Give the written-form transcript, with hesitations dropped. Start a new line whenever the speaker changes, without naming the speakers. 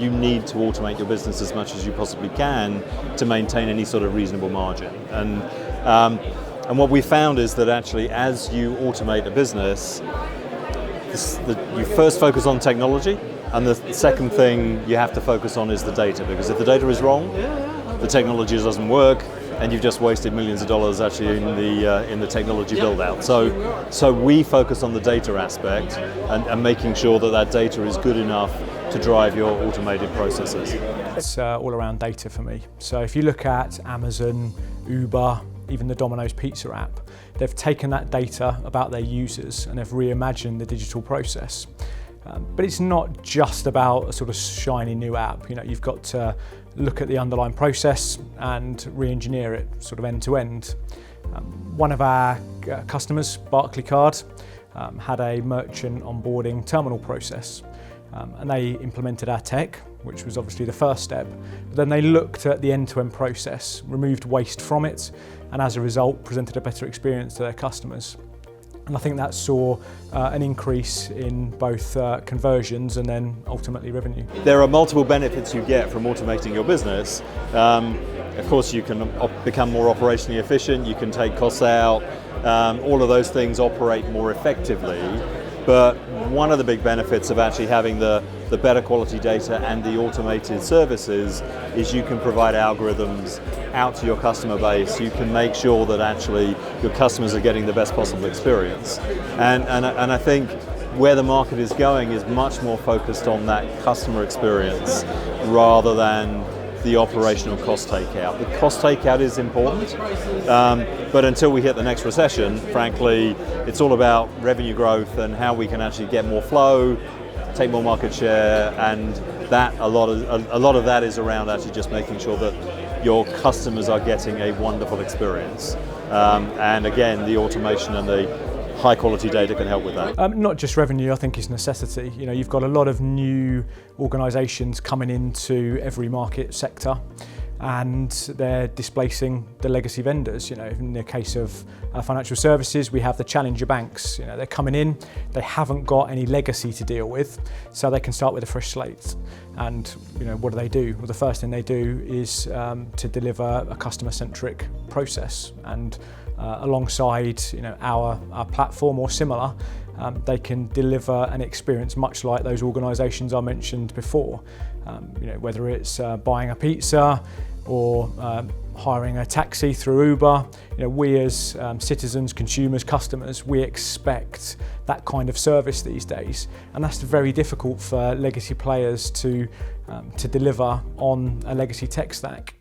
you need to automate your business as much as you possibly can to maintain any sort of reasonable margin. And what we found is that actually, as you automate a business, you first focus on technology, and the second thing you have to focus on is the data, because if the data is wrong, the technology doesn't work, and you've just wasted millions of dollars actually in the technology build out. So we focus on the data aspect and making sure that data is good enough to drive your automated processes.
It's all around data for me. So if you look at Amazon, Uber, even the Domino's Pizza app, they've taken that data about their users and they've reimagined the digital process. But it's not just about a sort of shiny new app. You know, you've got to look at the underlying process and re-engineer it sort of end to end. One of our customers, Barclaycard, had a merchant onboarding terminal process, and they implemented our tech, which was obviously the first step. But then they looked at the end-to-end process, removed waste from it, and as a result presented a better experience to their customers. And I think that saw an increase in both conversions and then ultimately revenue.
There are multiple benefits you get from automating your business. Of course, you can become more operationally efficient, you can take costs out, all of those things operate more effectively. But one of the big benefits of actually having the better quality data and the automated services is you can provide algorithms out to your customer base. You can make sure that actually your customers are getting the best possible experience. And I think where the market is going is much more focused on that customer experience rather than the operational cost takeout. The cost takeout is important, but until we hit the next recession, frankly, it's all about revenue growth and how we can actually get more flow, take more market share, and that a lot of that is around actually just making sure that your customers are getting a wonderful experience. And again, the automation and the high quality data can help with that.
Not just revenue, I think it's necessity. You know, you've got a lot of new organisations coming into every market sector and they're displacing the legacy vendors. You know, in the case of financial services, we have the challenger banks. You know, they're coming in, they haven't got any legacy to deal with, so they can start with a fresh slate. And you know, what do? Well, the first thing they do is to deliver a customer-centric process, and alongside our platform or similar, they can deliver an experience much like those organisations I mentioned before. Whether it's buying a pizza or hiring a taxi through Uber, we as citizens, consumers, customers, we expect that kind of service these days, and that's very difficult for legacy players to deliver on a legacy tech stack.